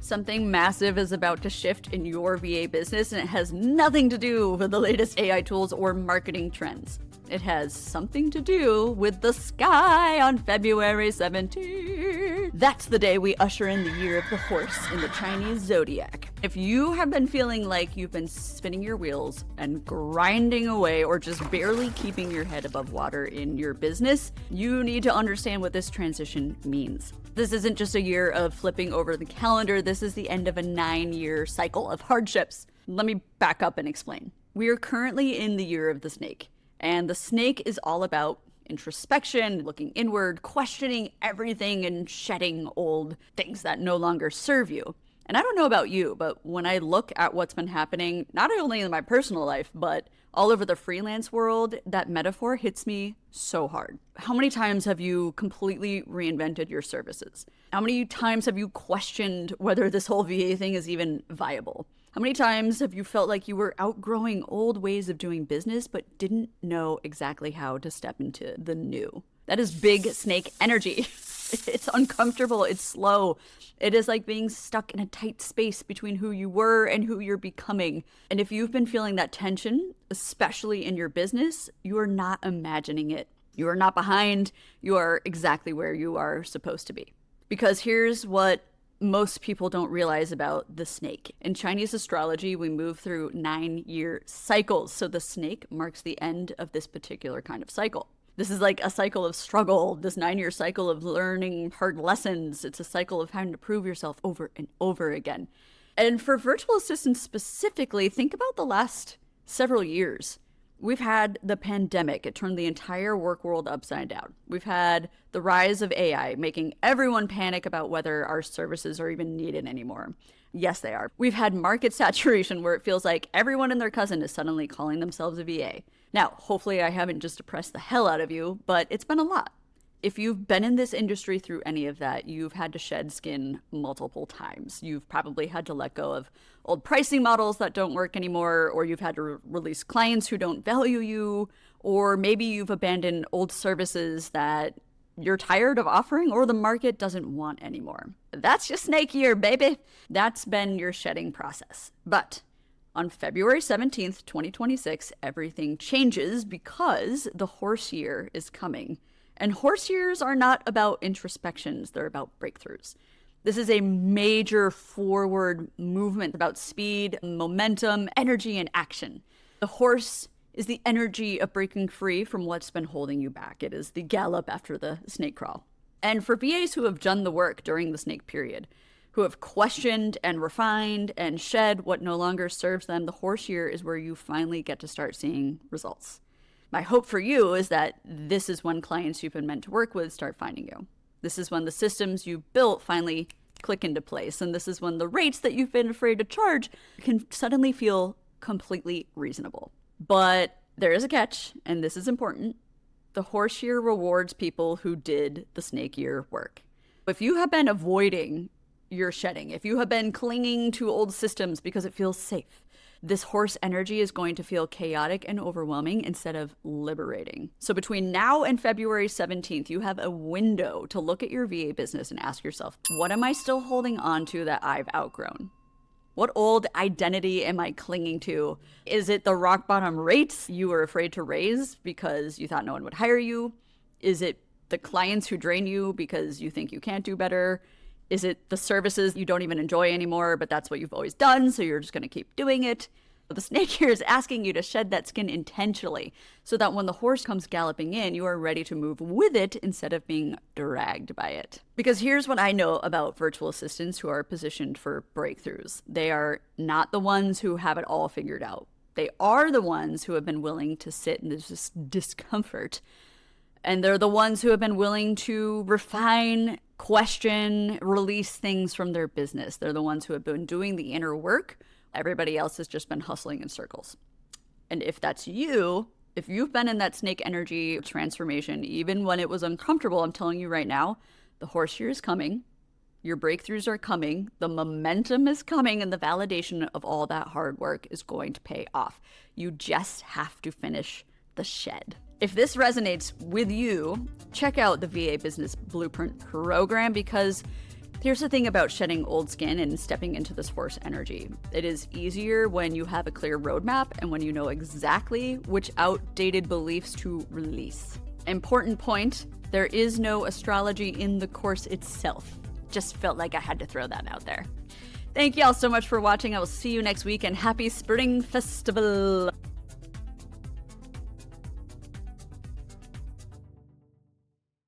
Something massive is about to shift in your VA business, and it has nothing to do with the latest AI tools or marketing trends. It has something to do with the sky on February 17th. That's the day we usher in the year of the horse in the Chinese zodiac. If you have been feeling like you've been spinning your wheels and grinding away or just barely keeping your head above water in your business, you need to understand what this transition means. This isn't just a year of flipping over the calendar, this is the end of a 9-year cycle of hardships. Let me back up and explain. We are currently in the year of the snake. And the snake is all about introspection, looking inward, questioning everything, and shedding old things that no longer serve you. And I don't know about you, but when I look at what's been happening, not only in my personal life, but all over the freelance world, that metaphor hits me so hard. How many times have you completely reinvented your services? How many times have you questioned whether this whole VA thing is even viable? How many times have you felt like you were outgrowing old ways of doing business but didn't know exactly how to step into the new? That is big snake energy. It's uncomfortable. It's slow. It is like being stuck in a tight space between who you were and who you're becoming. And if you've been feeling that tension, especially in your business, you are not imagining it. You are not behind. You are exactly where you are supposed to be. Because here's what most people don't realize about the snake. In Chinese astrology, we move through 9-year cycles. So the snake marks the end of this particular kind of cycle. This is like a cycle of struggle, this 9-year cycle of learning hard lessons. It's a cycle of having to prove yourself over and over again. And for virtual assistants specifically, think about the last several years. We've had the pandemic. It turned the entire work world upside down. We've had the rise of AI, making everyone panic about whether our services are even needed anymore. Yes, they are. We've had market saturation where it feels like everyone and their cousin is suddenly calling themselves a VA. Now, hopefully I haven't just depressed the hell out of you, but it's been a lot. If you've been in this industry through any of that, you've had to shed skin multiple times. You've probably had to let go of old pricing models that don't work anymore, or you've had to release clients who don't value you, or maybe you've abandoned old services that you're tired of offering or the market doesn't want anymore. That's your snake year, baby. That's been your shedding process. But on February 17th, 2026, everything changes because the horse year is coming. And horse years are not about introspections, they're about breakthroughs. This is a major forward movement about speed, momentum, energy, and action. The horse is the energy of breaking free from what's been holding you back. It is the gallop after the snake crawl. And for VAs who have done the work during the snake period, who have questioned and refined and shed what no longer serves them, the horse year is where you finally get to start seeing results. My hope for you is that this is when clients you've been meant to work with start finding you. This is when the systems you built finally click into place. And this is when the rates that you've been afraid to charge can suddenly feel completely reasonable. But there is a catch, and this is important. The horse year rewards people who did the snake year work. If you have been avoiding your shedding, if you have been clinging to old systems because it feels safe, this horse energy is going to feel chaotic and overwhelming instead of liberating. So between now and February 17th, you have a window to look at your VA business and ask yourself, what am I still holding on to that I've outgrown? What old identity am I clinging to? Is it the rock bottom rates you were afraid to raise because you thought no one would hire you? Is it the clients who drain you because you think you can't do better? Is it the services you don't even enjoy anymore, but that's what you've always done, so you're just going to keep doing it? The snake here is asking you to shed that skin intentionally so that when the horse comes galloping in, you are ready to move with it instead of being dragged by it. Because here's what I know about virtual assistants who are positioned for breakthroughs. They are not the ones who have it all figured out. They are the ones who have been willing to sit in this discomfort. And they're the ones who have been willing to refine, question, release things from their business. They're the ones who have been doing the inner work. Everybody else has just been hustling in circles. And if that's you, if you've been in that snake energy transformation, even when it was uncomfortable, I'm telling you right now, the horse year is coming. Your breakthroughs are coming. The momentum is coming, and the validation of all that hard work is going to pay off. You just have to finish the shed. If this resonates with you, check out the VA Business Blueprint program, because Here's the thing about shedding old skin and stepping into this horse energy. It is easier when you have a clear roadmap and when you know exactly which outdated beliefs to release. Important point, there is no astrology in the course itself. Just felt like I had to throw that out there. Thank you all so much for watching. I will see you next week, and happy Spring Festival!